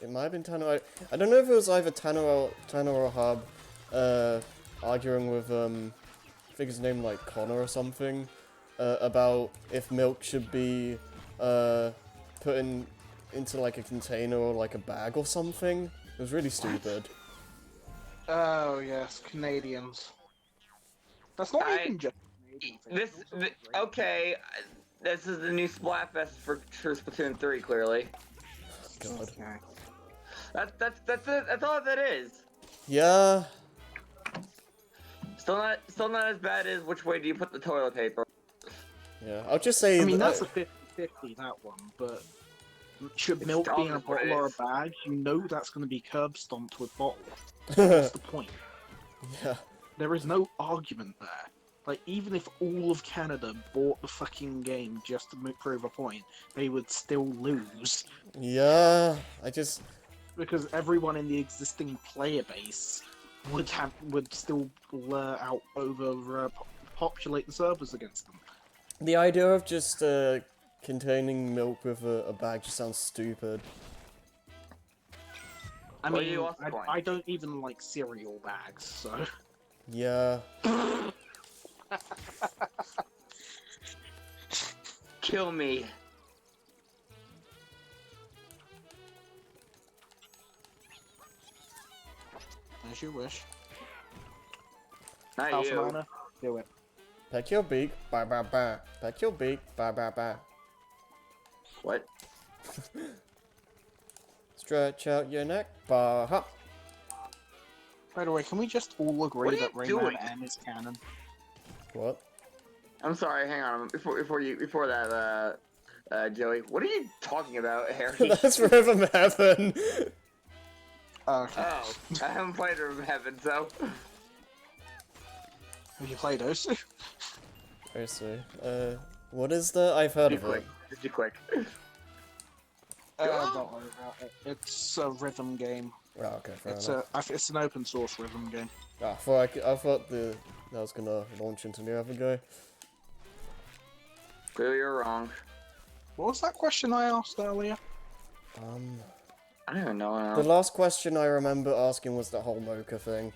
it might have been Tanner. I don't know if it was either Tanner or Hub, arguing with I think his name like Connor or something, about if milk should be put into like a container or like a bag or something. It was really stupid. Oh yes, Canadians. That's not even just Canadian thing, it's also great. Okay, this is the new Splatfest for Splatoon 3, clearly. God. Okay. That's it. That's all that is. Yeah. Still not as bad as which way do you put the toilet paper? Yeah. I'll just say. I mean, that's a 50-50, that one, but should It's milk be in a obvious what it bottle or a is. bag? You know that's going to be curb stomped with bottle. What's the point? Yeah. There is no argument there. Like, even if all of Canada bought the fucking game just to prove a point, they would still lose. Yeah. Because everyone in the existing player base would still populate the servers against them. The idea of just containing milk with a bag just sounds stupid. I Well, mean, you lost the point. I don't even like cereal bags, so... Yeah. Kill me. As you wish. Not Alpha you. Miner, do it. Peck your beak, ba ba ba. Peck your beak, ba ba ba. What? Stretch out your neck, ba ha. By the way, can we just all What agree are that you Rayman doing? M is canon? What? I'm sorry. Hang on. Before that, Joey. What are you talking about, Harry? That's Rhythm Heaven. Okay. Oh, I haven't played Rhythm Heaven, so. Have you played those? I see. What is that? I've heard of it. Just be quick. Don't worry about it. It's a rhythm game. Oh, okay, fair enough. It's an open source rhythm game. I thought that was gonna launch into the other guy. Clearly you're wrong. What was that question I asked earlier? I don't even know. The last question I remember asking was that whole Mocha thing.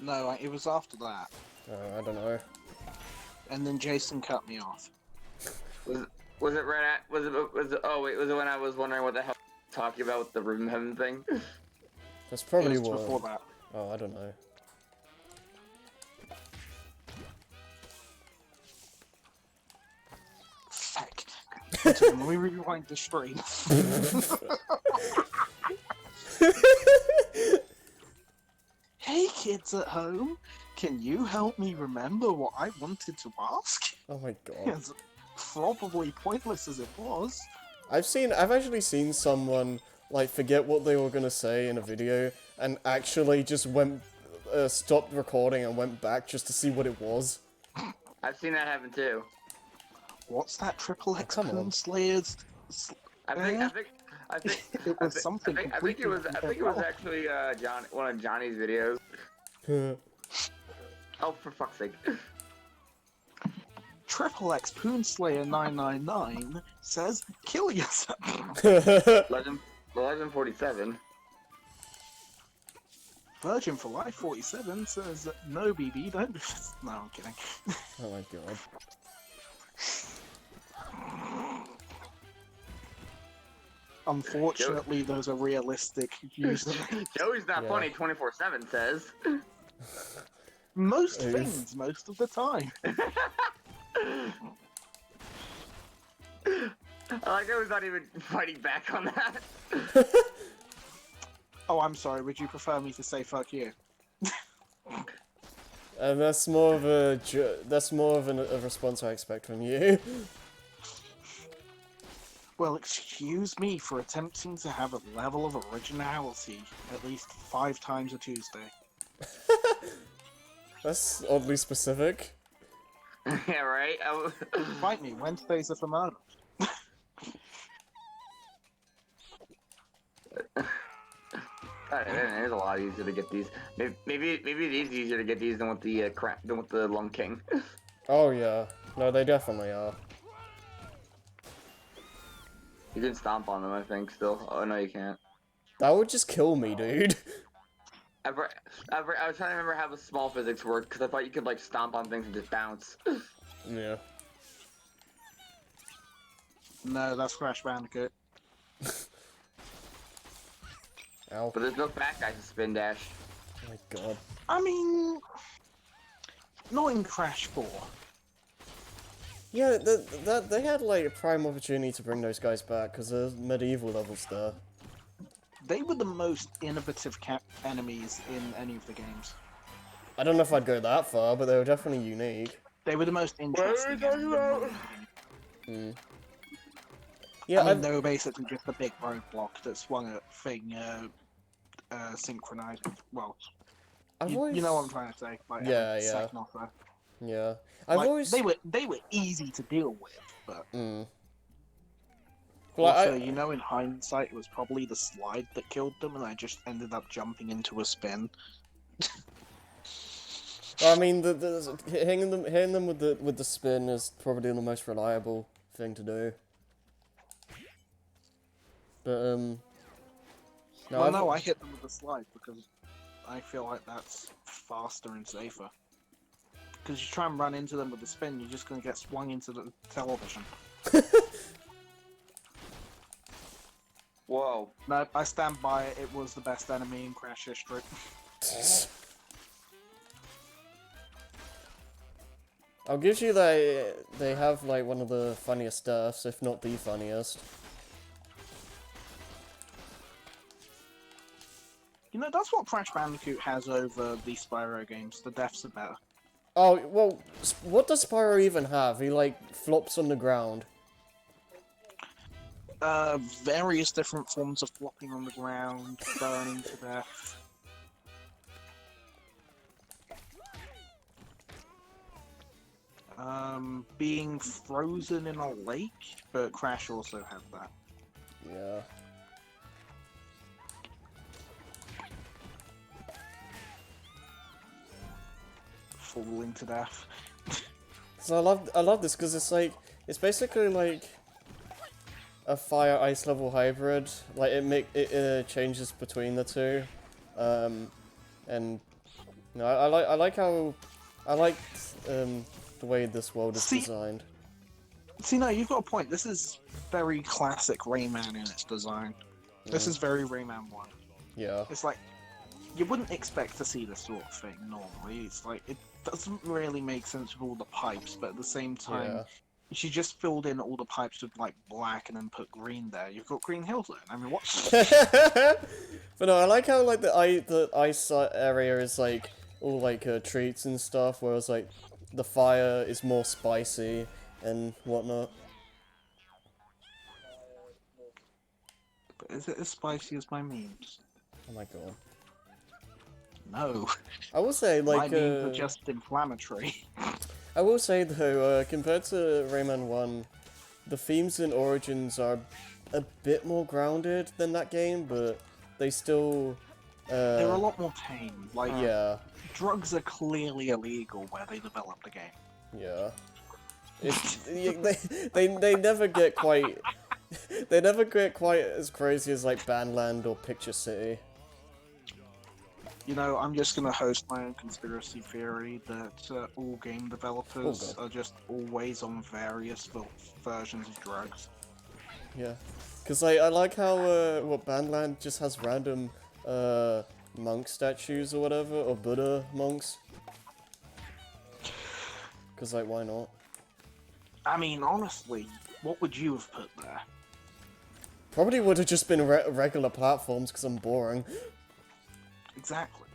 No, it was after that. I don't know. And then Jason cut me off. Was it right at? Was it? Oh wait, was it when I was wondering what the hell talking about with the Rhythm Heaven thing? That's probably It was what. before that. Oh, I don't know. Fuck. Let me rewind the stream. Hey kids at home, can you help me remember what I wanted to ask? Oh my god. As probably pointless as it was. I've actually seen someone like forget what they were gonna say in a video and actually just stopped recording and went back just to see what it was. I've seen that happen too. What's that triple X come on. Poon Slayer's? I think It was something. I think it was actually one of Johnny's videos. Oh, for fuck's sake. Triple X Poon Slayer 999 says, "Kill yourself." Legend 47. Virgin for Life 47 says, "No, BB, don't do this." No, I'm kidding. Oh my god. Unfortunately, those are realistic usernames. Joey's not Yeah. funny 24/7 says. Most Oof. things, most of the time. I like I was not even fighting back on that. Oh, I'm sorry. Would you prefer me to say "fuck you"? And that's more of a a response I expect from you. Well, excuse me for attempting to have a level of originality at least 5 times a Tuesday. That's oddly specific. Yeah, right? Fight me. Wednesdays are for murder. It is a lot easier to get these. Maybe it is easier to get these than with the Lung King. Oh yeah. No, they definitely are. You can stomp on them, I think. Still, oh no, you can't. That would just kill me, dude. I was trying to remember how the small physics worked because I thought you could like stomp on things and just bounce. Yeah. No, that's Crash Bandicoot. Ow. But there's no fat guys to spin dash. Oh my god. I mean, not in Crash 4. Yeah, they had like a prime opportunity to bring those guys back because there's medieval levels there. They were the most innovative enemies in any of the games. I don't know if I'd go that far, but they were definitely unique. They were the most interesting. Yeah, I mean, they were basically just a big roadblock that swung a thing synchronized. Well, you know what I'm trying to say. Like, Yeah. second offer. Yeah. I've Like, always... they were easy to deal with, but Well, also, you know, in hindsight, it was probably the slide that killed them, and I just ended up jumping into a spin. I mean, hitting them with the spin is probably the most reliable thing to do. But No, I hit them with the slide because I feel like that's faster and safer. Because you try and run into them with the spin, you're just going to get swung into the television. Whoa. No, I stand by it. It was the best enemy in Crash history. I'll give you that they have like one of the funniest deaths, if not the funniest. You know, that's what Crash Bandicoot has over the Spyro games. The deaths are better. Oh, well, what does Spyro even have? He, like, flops on the ground. Various different forms of flopping on the ground, burning to death. Being frozen in a lake, but Crash also had that. Yeah. Falling to death. So I love this because it's basically like a fire ice level hybrid. Like it changes between the two, and you know, I like the way this world is designed. See, no, you've got a point. This is very classic Rayman in its design. This is very Rayman 1. Yeah. It's like, you wouldn't expect to see this sort of thing normally. It's like, it doesn't really make sense with all the pipes, but at the same time, Yeah. she just filled in all the pipes with like black and then put green there. You've got Green Hill Zone. I mean, what? But no, I like how like the ice area is like all like treats and stuff, whereas like the fire is more spicy and whatnot. But is it as spicy as my memes? Oh my god. No. I will say My like memes are just inflammatory. I will say though, compared to Rayman 1, the themes in Origins are a bit more grounded than that game, but they still... They're a lot more tame. Like, Yeah, drugs are clearly illegal where they develop the game. yeah. It's, they never get quite... They never get quite as crazy as like Bandland or Picture City. You know, I'm just gonna host my own conspiracy theory that all game developers are just always on various versions of drugs. Yeah. Because I like how what Bandland just has random monk statues or whatever, or Buddha monks. Because like, why not? I mean, honestly, what would you have put there? Probably would have just been regular platforms because I'm boring. Exactly.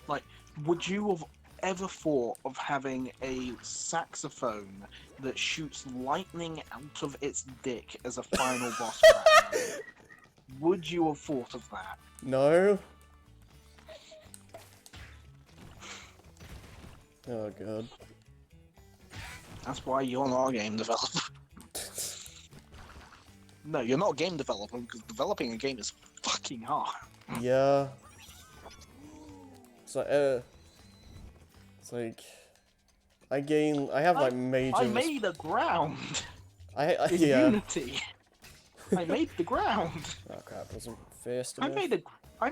Like, would you have ever thought of having a saxophone that shoots lightning out of its dick as a final boss battle? Would you have thought of that? No. Oh god. That's why you're not a game developer. No, you're not a game developer because developing a game is fucking hard. Yeah. It's like, I have like major... I made a ground in yeah. Unity. I made the ground. Oh crap, I wasn't fast I enough.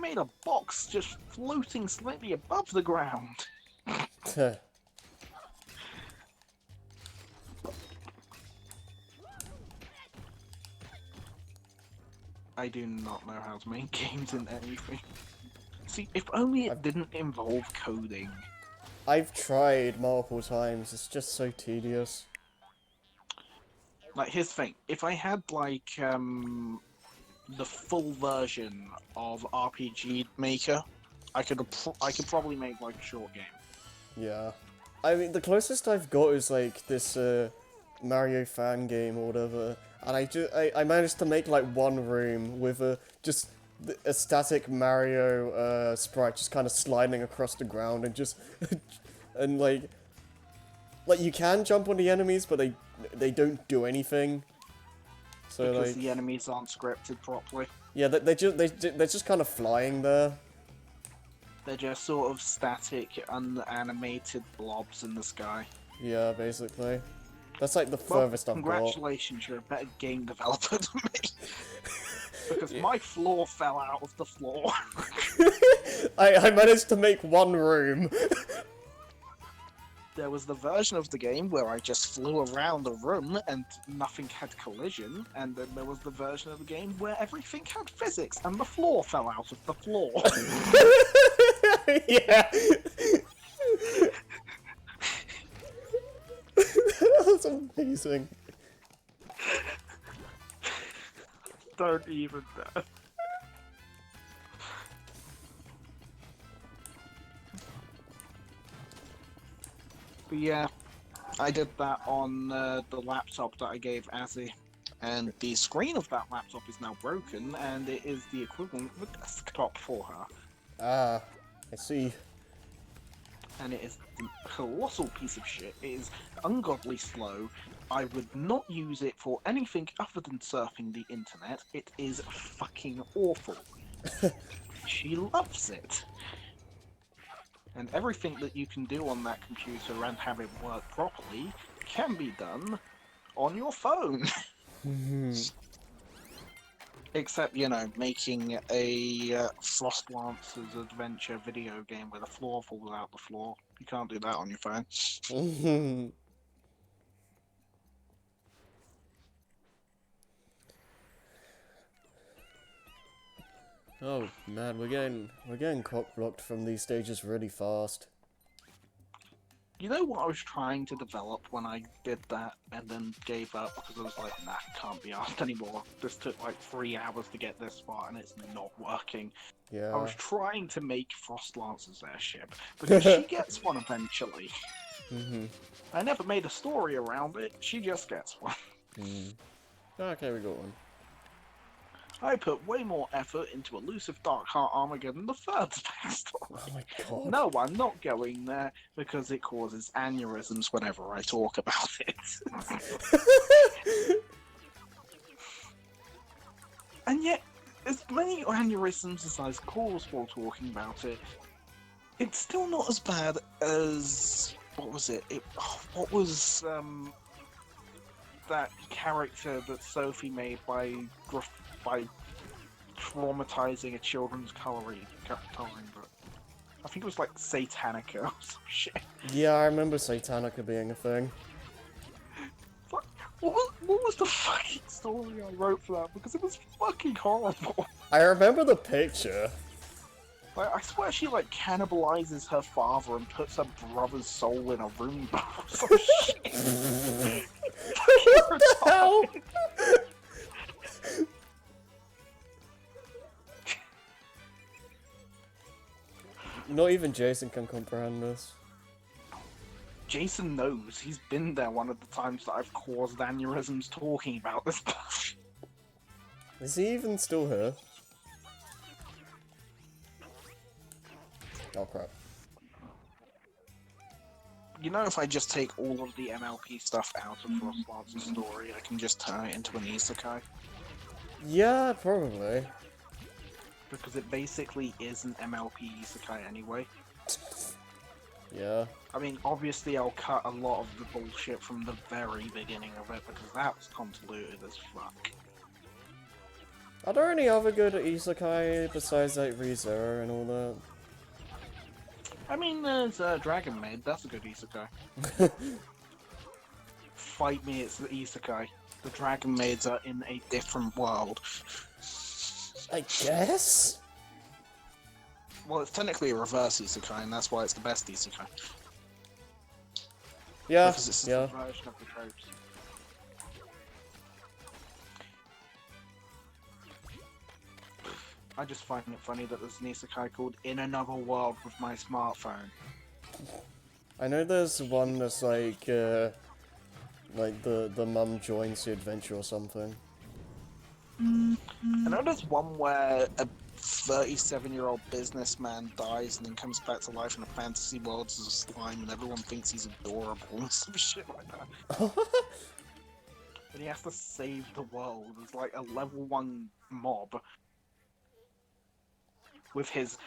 made a box just floating slightly above the ground. I do not know how to make games in anything. See, if only it didn't involve coding. I've tried multiple times, it's just so tedious. Like, here's the thing. If I had, like, the full version of RPG Maker, I could probably make, like, a short game. Yeah. I mean, the closest I've got is, like, this, Mario fan game or whatever, and I managed to make, like, one room with just a static Mario, sprite just kind of sliding across the ground and just, and, like, you can jump on the enemies, but they don't do anything. So, Because like, the enemies aren't scripted properly. yeah, they're just kind of flying there. They're just sort of static, unanimated blobs in the sky. Yeah, basically. That's like the Well, furthest I've got. congratulations, you're a better game developer than me. Because my floor fell out of the floor. I managed to make one room. There was the version of the game where I just flew around the room and nothing had collision, and then there was the version of the game where everything had physics and the floor fell out of the floor. Yeah. That's amazing. Don't even know. But yeah, I did that on the laptop that I gave Azzy, and the screen of that laptop is now broken, and it is the equivalent of a desktop for her. Ah, I see. And it is a colossal piece of shit. It is ungodly slow. I would not use it for anything other than surfing the internet. It is fucking awful. She loves it. And everything that you can do on that computer and have it work properly can be done on your phone. Except, you know, making a Frostlancer's adventure video game where the floor falls out the floor. You can't do that on your phone. Oh man, we're getting cock blocked from these stages really fast. You know what I was trying to develop when I did that and then gave up because I was like, nah, can't be asked anymore. This took like 3 hours to get this far and it's not working. Yeah. I was trying to make Frostlancer's airship because she gets one eventually. I never made a story around it, she just gets one. Okay, we got one. I put way more effort into Elusive Dark Heart Armageddon, the third backstory. Oh my god. No, I'm not going there because it causes aneurysms whenever I talk about it. And yet, as many aneurysms as I've caused while talking about it, it's still not as bad as what was it? What was that character that Sophie made by traumatizing a children's coloring book? I think it was like Satanica or some shit. Yeah, I remember Satanica being a thing. What was the fucking story I wrote for that? Because it was fucking horrible. I remember the picture. Like, I swear she like cannibalizes her father and puts her brother's soul in a room or some shit. What the hell? Not even Jason can comprehend this. Jason knows. He's been there one of the times that I've caused aneurysms talking about this stuff. Is he even still here? Oh crap. You know, if I just take all of the MLP stuff out of Frostlance's story, I can just turn it into an isekai. Yeah, probably. Because it basically is an MLP isekai anyway. Yeah. I mean, obviously I'll cut a lot of the bullshit from the very beginning of it, because that was convoluted as fuck. Are there any other good isekai besides like ReZero and all that? I mean, there's Dragon Maid, that's a good isekai. Fight me, it's the isekai. The Dragon Maids are in a different world. I guess? Well, it's technically a reverse isekai, and that's why it's the best isekai. Yeah, Because it's yeah. a version of the tropes. I just find it funny that there's an isekai called In Another World with My Smartphone. I know there's one that's like the mum joins the adventure or something. I know there's one where a 37-year-old businessman dies and then comes back to life in a fantasy world as a slime and everyone thinks he's adorable and some shit like that. And he has to save the world as like a level 1 mob with his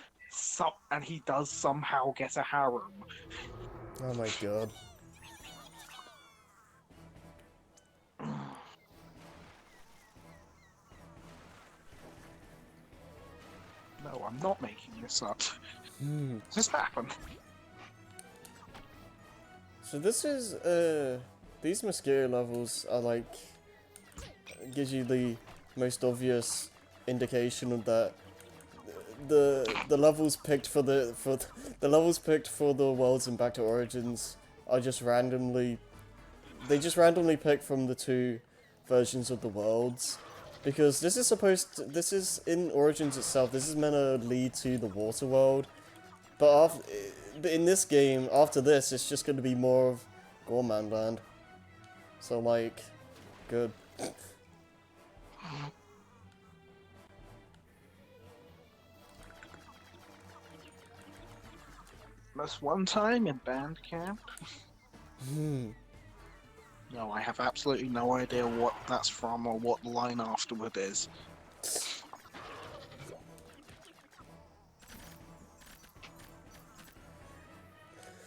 and he does somehow get a harem. Oh my god. No, I'm not making this up. This happened. So this is these mosquito levels are like gives you the most obvious indication of that the levels picked for the levels picked for the worlds in Back to Origins are just randomly pick from the two versions of the worlds, because this is in Origins itself, this is meant to lead to the water world, but in this game after this it's just going to be more of Gorman Land, so like good. That's one time in band camp. No, I have absolutely no idea what that's from or what the line afterward is.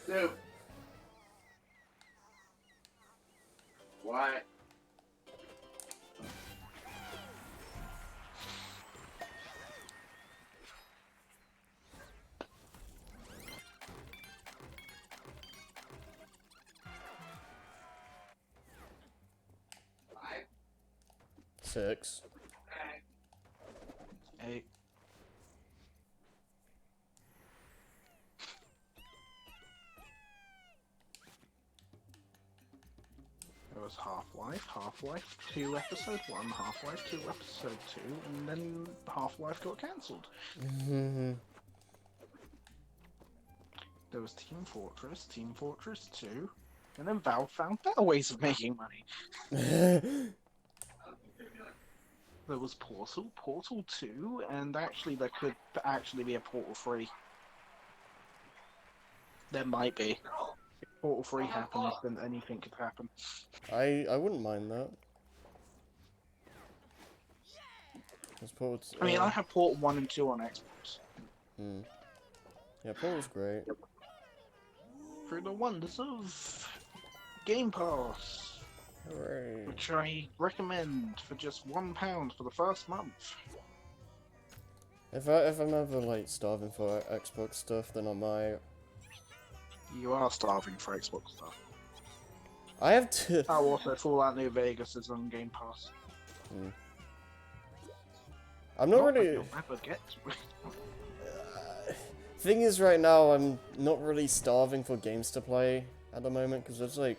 Soup. What? Five. 6. Hey. There was Half-Life 2 episode 1, Half-Life 2 episode 2, and then Half-Life got cancelled. There was Team Fortress 2, and then Valve found better ways of making money. There was Portal 2, and actually there could actually be a Portal 3. There might be. If Portal 3 happens, then anything could happen. I wouldn't mind that. I mean, I have Portal 1 and 2 on Xbox. Yeah, Portal's great. Through the wonders of Game Pass, Hooray. which I recommend for just £1 for the first month. If I'm ever like starving for Xbox stuff, then I might. You are starving for Xbox stuff. I have to. Oh, also Fallout New Vegas is on Game Pass. I'm not Not that really. you'll ever get to it. Thing is, right now I'm not really starving for games to play at the moment because there's like